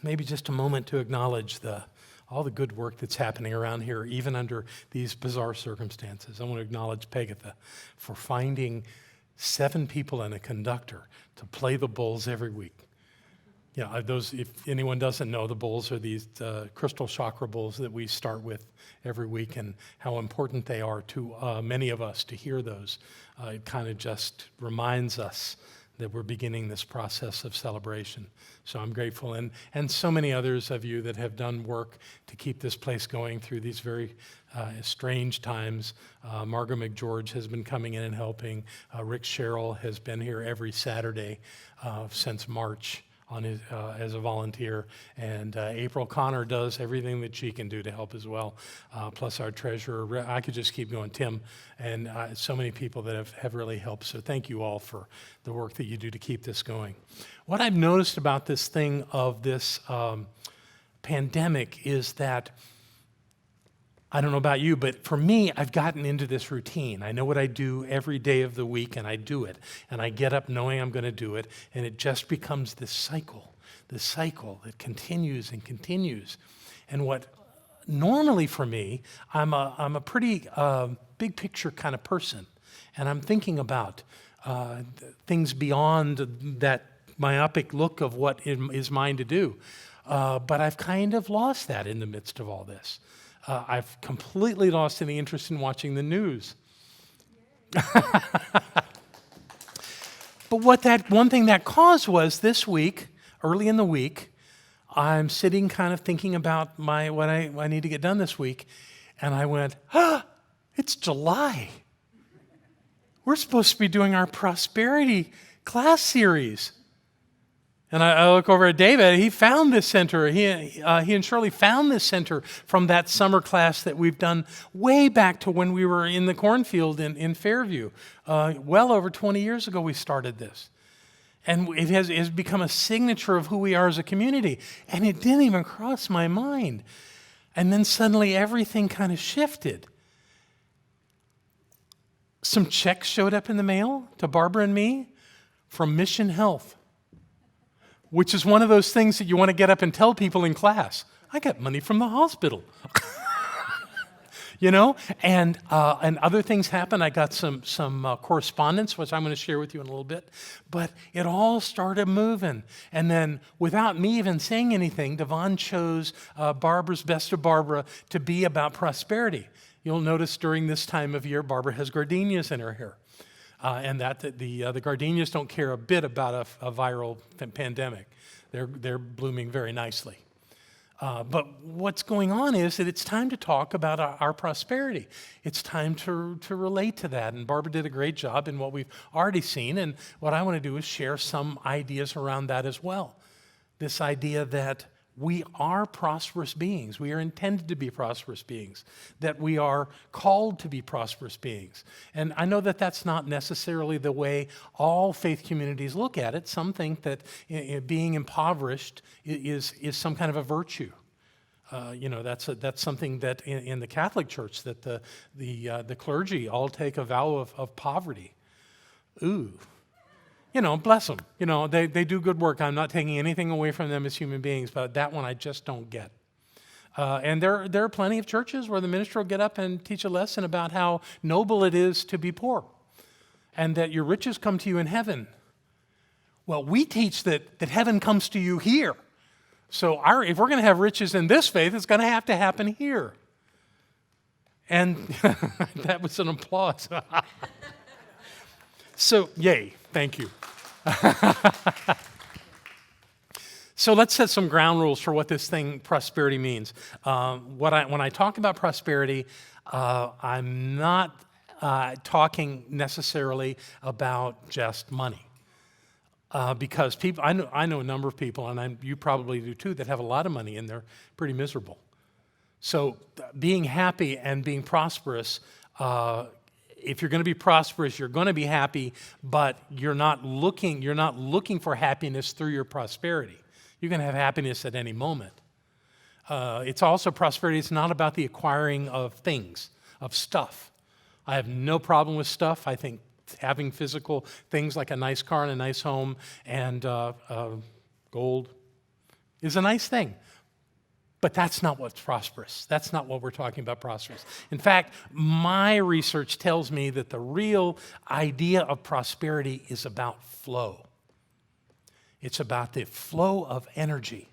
maybe just a moment to acknowledge all the good work that's happening around here, even under these bizarre circumstances. I want to acknowledge Pegatha for finding 7 people and a conductor to play the bowls every week. Yeah, those, if anyone doesn't know, the bowls are these crystal chakra bowls that we start with every week, and how important they are to many of us to hear those. It kind of just reminds us that we're beginning this process of celebration. So I'm grateful, and so many others of you that have done work to keep this place going through these very strange times. Margot McGeorge has been coming in and helping. Rick Sherrill has been here every Saturday since March on his, as a volunteer, and April Connor does everything that she can do to help as well, plus our treasurer. I could just keep going, Tim, and so many people that have really helped. So thank you all for the work that you do to keep this going. What I've noticed about this thing of this pandemic is that, I don't know about you, but for me, I've gotten into this routine. I know what I do every day of the week, and I do it. And I get up knowing I'm going to do it, and it just becomes this cycle that continues and continues. And what normally for me, I'm a pretty big picture kind of person, and I'm thinking about things beyond that myopic look of what is mine to do. But I've kind of lost that in the midst of all this. I've completely lost any interest in watching the news. But what that one thing that caused was this week, early in the week, I'm sitting kind of thinking about what I need to get done this week, and I went, it's July. We're supposed to be doing our prosperity class series. And I look over at David. He found this center. He and Shirley found this center from that summer class that we've done way back to when we were in the cornfield in Fairview. Well over 20 years ago, we started this. And it has become a signature of who we are as a community. And it didn't even cross my mind. And then suddenly everything kind of shifted. Some checks showed up in the mail to Barbara and me from Mission Health, which is one of those things that you want to get up and tell people in class. I got money from the hospital. You know, and other things happened. I got some correspondence, which I'm going to share with you in a little bit. But it all started moving. And then without me even saying anything, Devon chose Barbara's Best of Barbara to be about prosperity. You'll notice during this time of year, Barbara has gardenias in her hair. And the gardenias don't care a bit about a viral pandemic. They're blooming very nicely. But what's going on is that it's time to talk about our prosperity. It's time to relate to that. And Barbara did a great job in what we've already seen. And what I want to do is share some ideas around that as well. This idea that we are prosperous beings. We are intended to be prosperous beings, that we are called to be prosperous beings. And I know that that's not necessarily the way all faith communities look at it. Some think that being impoverished is some kind of a virtue. That's something that in the Catholic Church, that the clergy all take a vow of poverty. Ooh. Bless them. They do good work. I'm not taking anything away from them as human beings, but that one I just don't get. And there are plenty of churches where the minister will get up and teach a lesson about how noble it is to be poor and that your riches come to you in heaven. Well, we teach that heaven comes to you here. So if we're going to have riches in this faith, it's going to have to happen here. And that was an applause. So, yay. Thank you. So let's set some ground rules for what this thing, prosperity, means. When I talk about prosperity, I'm not talking necessarily about just money. Because people, I know a number of people, and you probably do too, that have a lot of money and they're pretty miserable. So being happy and being prosperous, if you're going to be prosperous, you're going to be happy, but you're not looking for happiness through your prosperity. You can have happiness at any moment. It's also prosperity. It's not about the acquiring of things, of stuff. I have no problem with stuff. I think having physical things like a nice car and a nice home and gold, is a nice thing. But that's not what's prosperous. That's not what we're talking about prosperous. In fact, my research tells me that the real idea of prosperity is about flow. It's about the flow of energy.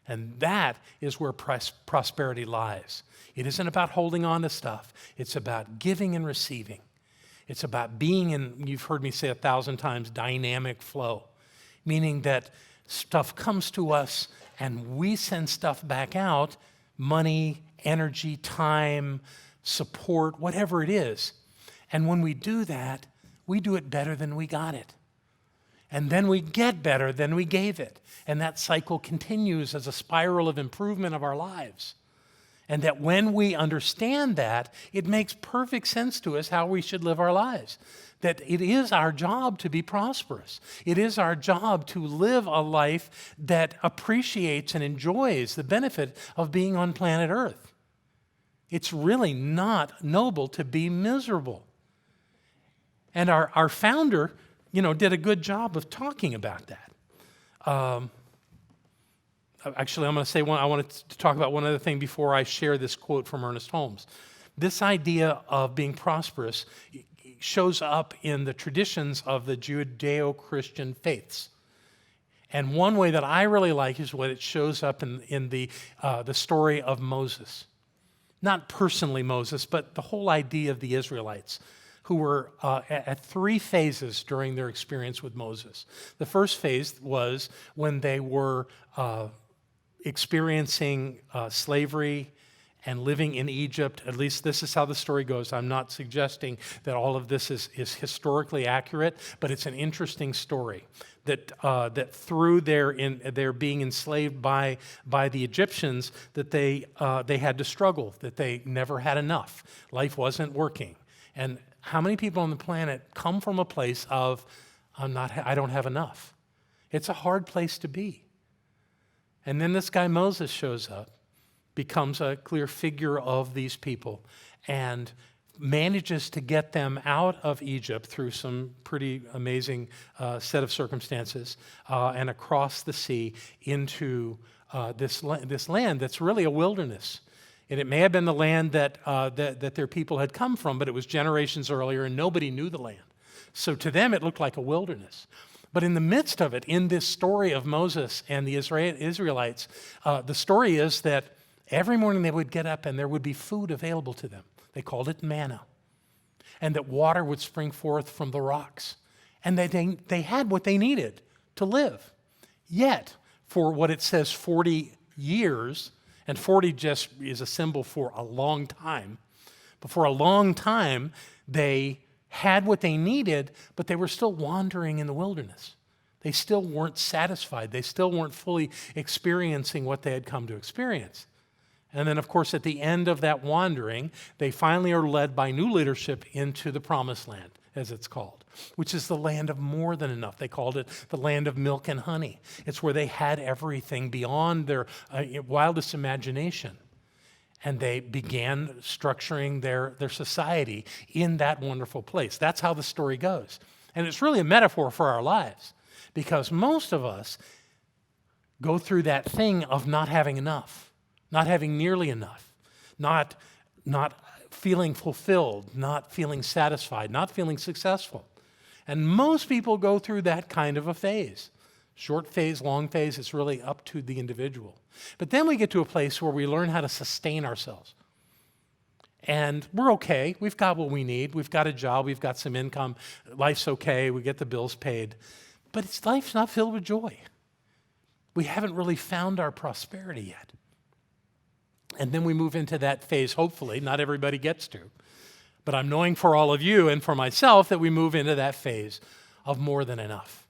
And that is where prosperity lies. It isn't about holding on to stuff. It's about giving and receiving. It's about being in, you've heard me say 1,000 times, dynamic flow, meaning that stuff comes to us and we send stuff back out, money, energy, time, support, whatever it is. And when we do that, we do it better than we got it. And then we get better than we gave it. And that cycle continues as a spiral of improvement of our lives. And that when we understand that, it makes perfect sense to us how we should live our lives. That it is our job to be prosperous. It is our job to live a life that appreciates and enjoys the benefit of being on planet Earth. It's really not noble to be miserable. And our founder, did a good job of talking about that. Actually, I'm going to say I wanted to talk about one other thing before I share this quote from Ernest Holmes. This idea of being prosperous shows up in the traditions of the Judeo-Christian faiths. And one way that I really like is what it shows up in the story of Moses. Not personally Moses, but the whole idea of the Israelites, who were at 3 phases during their experience with Moses. The first phase was when they were experiencing slavery and living in Egypt. At least this is how the story goes. I'm not suggesting that all of this is historically accurate, but it's an interesting story that through their being enslaved by the Egyptians, that they had to struggle, that they never had enough. Life wasn't working. And how many people on the planet come from a place of, I don't have enough? It's a hard place to be. And then this guy Moses shows up, becomes a clear figure of these people, and manages to get them out of Egypt through some pretty amazing set of circumstances and across the sea into this land that's really a wilderness. And it may have been the land that their people had come from, but it was generations earlier and nobody knew the land. So to them, it looked like a wilderness. But in the midst of it, in this story of Moses and the Israelites, the story is that every morning they would get up and there would be food available to them. They called it manna. And that water would spring forth from the rocks. And that they had what they needed to live. Yet, for what it says 40 years, and 40 just is a symbol for a long time, but for a long time, they had what they needed, but they were still wandering in the wilderness. They still weren't satisfied. They still weren't fully experiencing what they had come to experience. And then, of course, at the end of that wandering, they finally are led by new leadership into the Promised Land, as it's called, which is the land of more than enough. They called it the land of milk and honey. It's where they had everything beyond their wildest imagination. And they began structuring their society in that wonderful place. That's how the story goes. And it's really a metaphor for our lives, because most of us go through that thing of not having enough, not having nearly enough, not feeling fulfilled, not feeling satisfied, not feeling successful. And most people go through that kind of a phase. Short phase, long phase, it's really up to the individual. But then we get to a place where we learn how to sustain ourselves. And we're okay. We've got what we need. We've got a job. We've got some income. Life's okay. We get the bills paid. But life's not filled with joy. We haven't really found our prosperity yet. And then we move into that phase, hopefully. Not everybody gets to. But I'm knowing for all of you and for myself that we move into that phase of more than enough,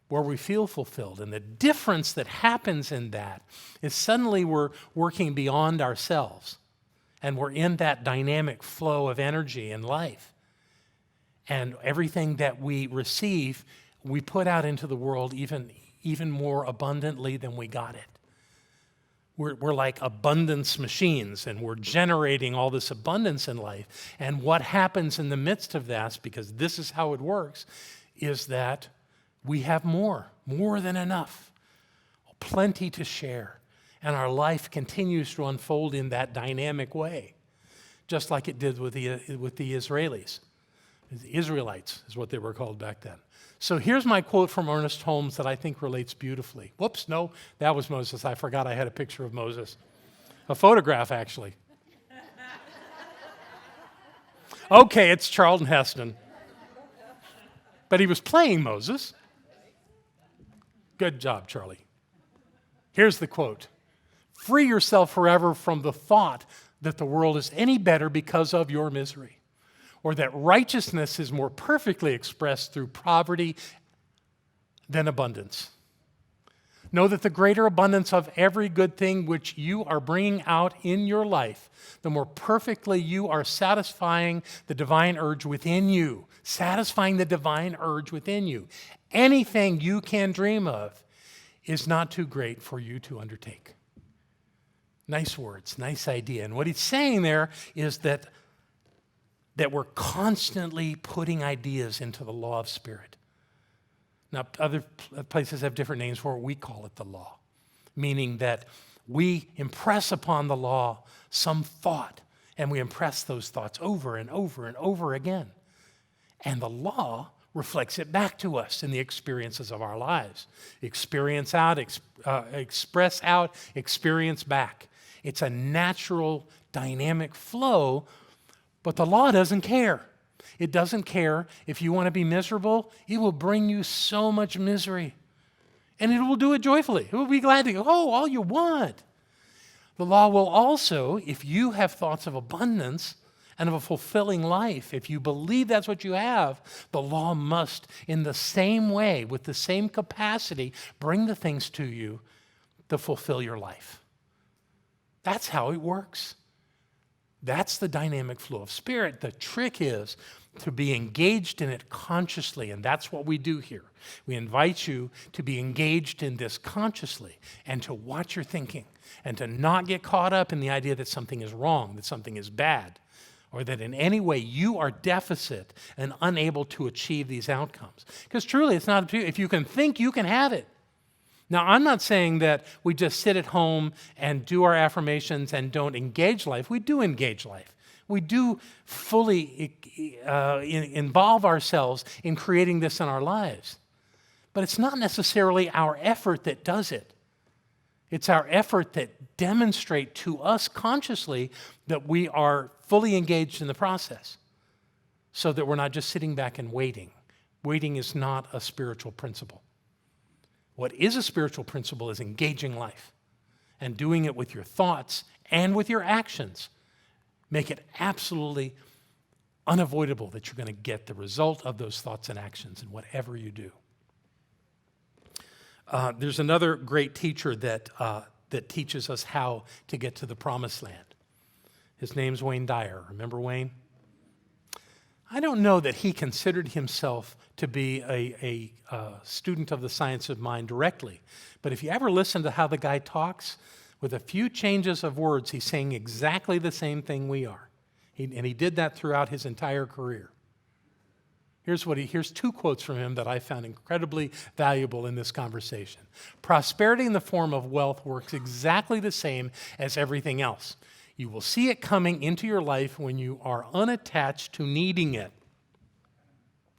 where we feel fulfilled. And the difference that happens in that is suddenly we're working beyond ourselves, and we're in that dynamic flow of energy and life. And everything that we receive, we put out into the world even more abundantly than we got it. We're like abundance machines, and we're generating all this abundance in life. And what happens in the midst of that, because this is how it works, is that we have more than enough. plenty to share. And our life continues to unfold in that dynamic way, just like it did with the Israelis. The Israelites is what they were called back then. So here's my quote from Ernest Holmes that I think relates beautifully. Whoops, no, that was Moses. I forgot I had a picture of Moses. A photograph, actually. Okay, it's Charlton Heston. But he was playing Moses. Good job, Charlie. Here's the quote. Free yourself forever from the thought that the world is any better because of your misery, or that righteousness is more perfectly expressed through poverty than abundance. Know that the greater abundance of every good thing which you are bringing out in your life, the more perfectly you are satisfying the divine urge within you. Satisfying the divine urge within you. Anything you can dream of is not too great for you to undertake. Nice words, nice idea. And what he's saying there is that we're constantly putting ideas into the law of spirit. Now, other places have different names for it. We call it the law, meaning that we impress upon the law some thought, and we impress those thoughts over and over and over again. And the law reflects it back to us in the experiences of our lives. Experience out, express out, experience back. It's a natural, dynamic flow, but the law doesn't care. It doesn't care if you want to be miserable. It will bring you so much misery. And it will do it joyfully. It will be glad to go, oh, all you want. The law will also, if you have thoughts of abundance and of a fulfilling life, if you believe that's what you have, the law must, in the same way, with the same capacity, bring the things to you to fulfill your life. That's how it works. That's the dynamic flow of spirit. The trick is to be engaged in it consciously, and that's what we do here. We invite you to be engaged in this consciously and to watch your thinking and to not get caught up in the idea that something is wrong, that something is bad, or that in any way you are deficit and unable to achieve these outcomes. Because truly, it's not, if you can think, you can have it. Now, I'm not saying that we just sit at home and do our affirmations and don't engage life. We do engage life. We do fully involve ourselves in creating this in our lives. But it's not necessarily our effort that does it. It's our effort that demonstrates to us consciously that we are fully engaged in the process, so that we're not just sitting back and waiting. Waiting is not a spiritual principle. What is a spiritual principle is engaging life and doing it with your thoughts and with your actions. Make it absolutely unavoidable that you're going to get the result of those thoughts and actions in whatever you do. There's another great teacher that teaches us how to get to the promised land. His name's Wayne Dyer. Remember Wayne? I don't know that he considered himself to be a student of the science of mind directly, but if you ever listen to how the guy talks, with a few changes of words, he's saying exactly the same thing we are. And he did that throughout his entire career. Here's two quotes from him that I found incredibly valuable in this conversation. Prosperity in the form of wealth works exactly the same as everything else. You will see it coming into your life when you are unattached to needing it.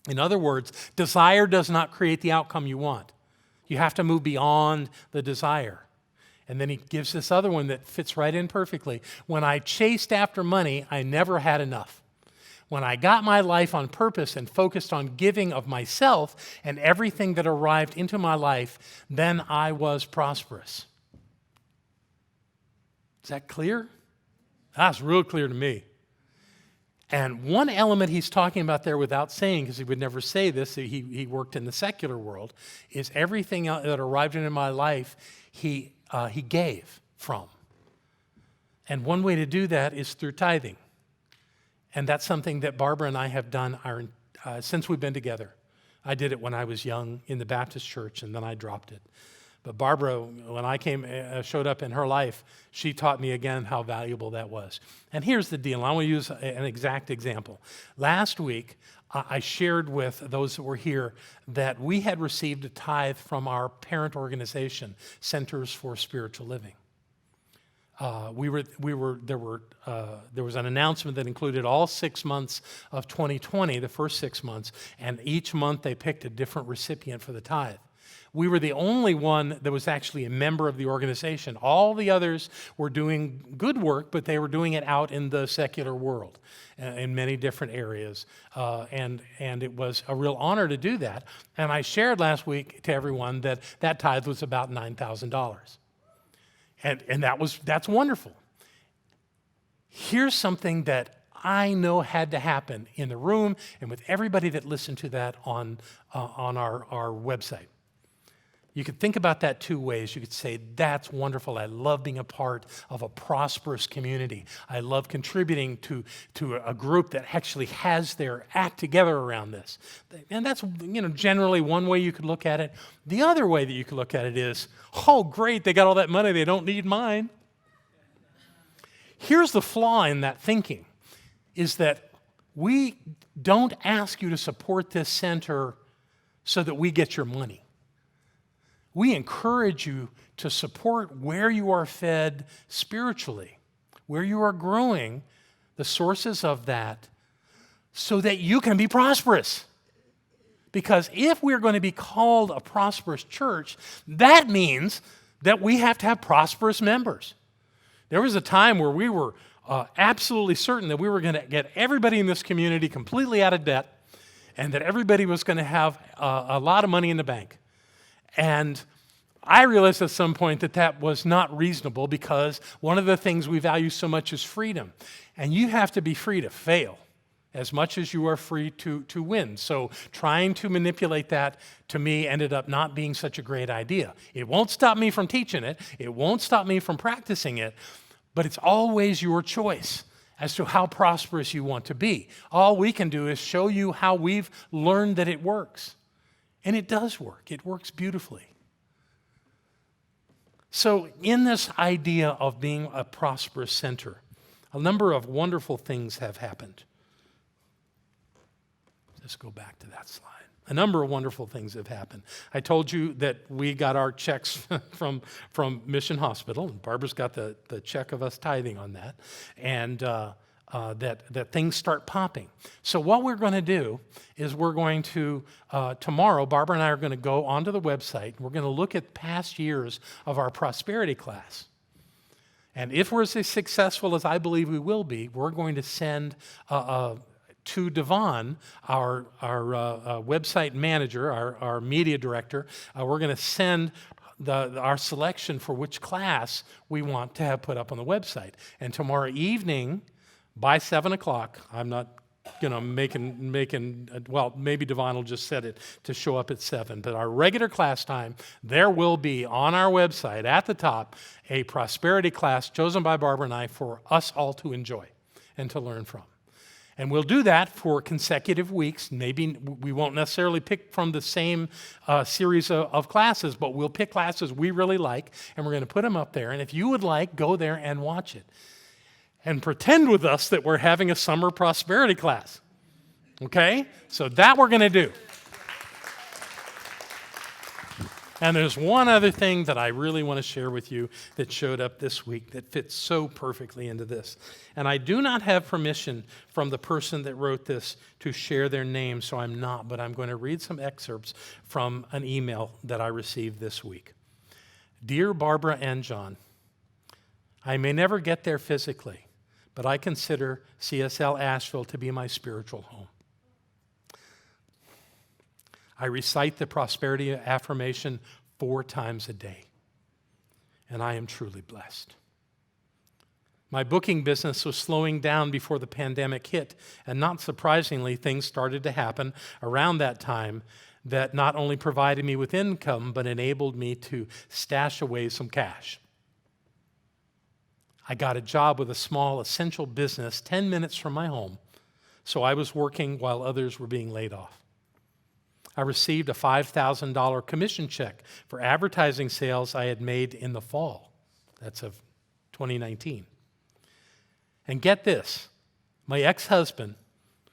In other words, desire does not create the outcome you want. You have to move beyond the desire. And then he gives this other one that fits right in perfectly. When I chased after money, I never had enough. When I got my life on purpose and focused on giving of myself and everything that arrived into my life, then I was prosperous. Is that clear? That's real clear to me. And one element he's talking about there without saying, because he would never say this, he worked in the secular world, is everything that arrived into my life, he gave from. And one way to do that is through tithing. And that's something that Barbara and I have done since we've been together. I did it when I was young in the Baptist church, and then I dropped it. But Barbara, when I showed up in her life, she taught me again how valuable that was. And here's the deal. I want to use an exact example. Last week, I shared with those that were here that we had received a tithe from our parent organization, Centers For Spiritual Living. There was an announcement that included all 6 months of 2020, the first 6 months, and each month they picked a different recipient for the tithe. We were the only one that was actually a member of the organization. All the others were doing good work, but they were doing it out in the secular world in many different areas. And it was a real honor to do that. And I shared last week to everyone that that tithe was about $9,000. And that's wonderful. Here's something that I know had to happen in the room and with everybody that listened to that on our website. You could think about that two ways. You could say, that's wonderful. I love being a part of a prosperous community. I love contributing to a group that actually has their act together around this. And that's, generally one way you could look at it. The other way that you could look at it is, oh, great, they got all that money. They don't need mine. Here's the flaw in that thinking, is that we don't ask you to support this center so that we get your money. We encourage you to support where you are fed spiritually, where you are growing, the sources of that, so that you can be prosperous. Because if we're going to be called a prosperous church, that means that we have to have prosperous members. There was a time where we were absolutely certain that we were going to get everybody in this community completely out of debt and that everybody was going to have a lot of money in the bank. And I realized at some point that that was not reasonable because one of the things we value so much is freedom. And you have to be free to fail as much as you are free to win. So trying to manipulate that, to me, ended up not being such a great idea. It won't stop me from teaching it. It won't stop me from practicing it. But it's always your choice as to how prosperous you want to be. All we can do is show you how we've learned that it works. And it does work. It works beautifully. So in this idea of being a prosperous center, a number of wonderful things have happened. Let's go back to that slide. A number of wonderful things have happened. I told you that we got our checks from Mission Hospital, and Barbara's got the check of us tithing on that, and that things start popping. So what we're going to do is we're going to, tomorrow, Barbara and I are going to go onto the website, and we're going to look at past years of our prosperity class. And if we're as successful as I believe we will be, we're going to send to Devon, our website manager, our media director, we're going to send our selection for which class we want to have put up on the website. And tomorrow evening, by 7 o'clock, I'm not making, well, maybe Devon will just set it to show up at 7, but our regular class time, there will be on our website at the top a prosperity class chosen by Barbara and I for us all to enjoy and to learn from. And we'll do that for consecutive weeks. Maybe we won't necessarily pick from the same series of classes, but we'll pick classes we really like, and we're going to put them up there. And if you would like, go there and watch it. And pretend with us that we're having a summer prosperity class. Okay? So that we're going to do. And there's one other thing that I really want to share with you that showed up this week that fits so perfectly into this. And I do not have permission from the person that wrote this to share their name, so I'm not, but I'm going to read some excerpts from an email that I received this week. Dear Barbara and John, I may never get there physically, but I consider CSL Asheville to be my spiritual home. I recite the prosperity affirmation 4 times a day, and I am truly blessed. My booking business was slowing down before the pandemic hit, and not surprisingly, things started to happen around that time that not only provided me with income, but enabled me to stash away some cash. I got a job with a small essential business 10 minutes from my home, so I was working while others were being laid off. I received a $5,000 commission check for advertising sales I had made in the fall. That's of 2019. And get this, my ex-husband,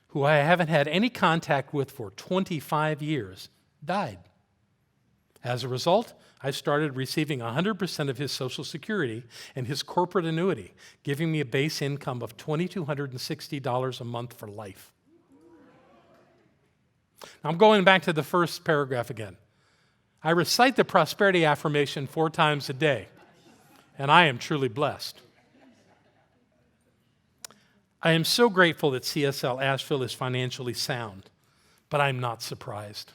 who I haven't had any contact with for 25 years, died. As a result, I started receiving 100% of his Social Security and his corporate annuity, giving me a base income of $2,260 a month for life. Now, I'm going back to the first paragraph again. I recite the prosperity affirmation 4 times a day, and I am truly blessed. I am so grateful that CSL Asheville is financially sound, but I'm not surprised.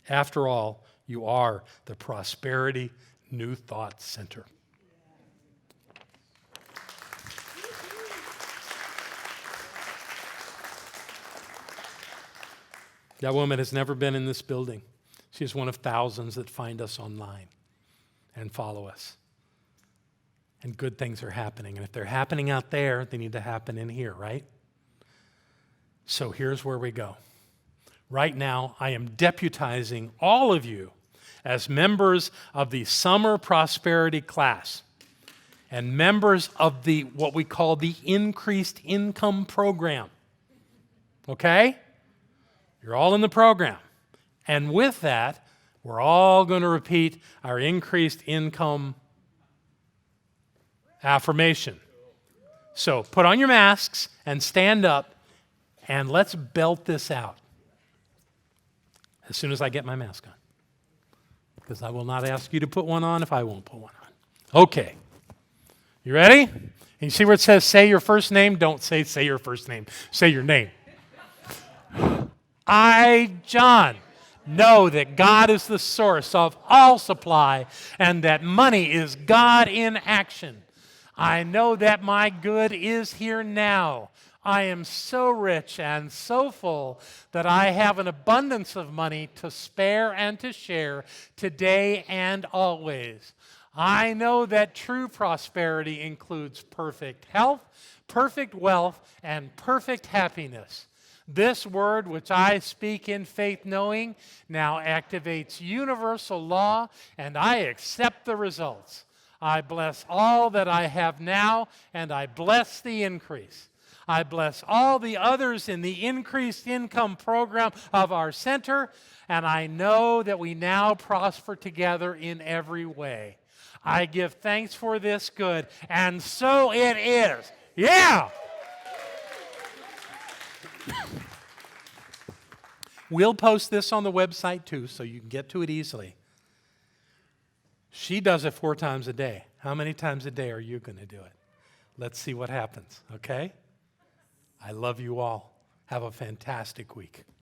After all, you are the Prosperity New Thought Center. That woman has never been in this building. She's one of thousands that find us online and follow us. And good things are happening. And if they're happening out there, they need to happen in here, right? So here's where we go. Right now, I am deputizing all of you as members of the summer prosperity class and members of the what we call the increased income program. Okay? You're all in the program. And with that, we're all going to repeat our increased income affirmation. So put on your masks and stand up and let's belt this out as soon as I get my mask on. Because I will not ask you to put one on if I won't put one on. Okay. You ready? And you see where it says say your first name? Don't say your first name. Say your name. I, John, know that God is the source of all supply and that money is God in action. I know that my good is here now. I am so rich and so full that I have an abundance of money to spare and to share today and always. I know that true prosperity includes perfect health, perfect wealth, and perfect happiness. This word, which I speak in faith knowing, now activates universal law, and I accept the results. I bless all that I have now, and I bless the increase. I bless all the others in the increased income program of our center, and I know that we now prosper together in every way. I give thanks for this good, and so it is. Yeah! We'll post this on the website too, so you can get to it easily. She does it 4 times a day. How many times a day are you going to do it? Let's see what happens, okay? I love you all. Have a fantastic week.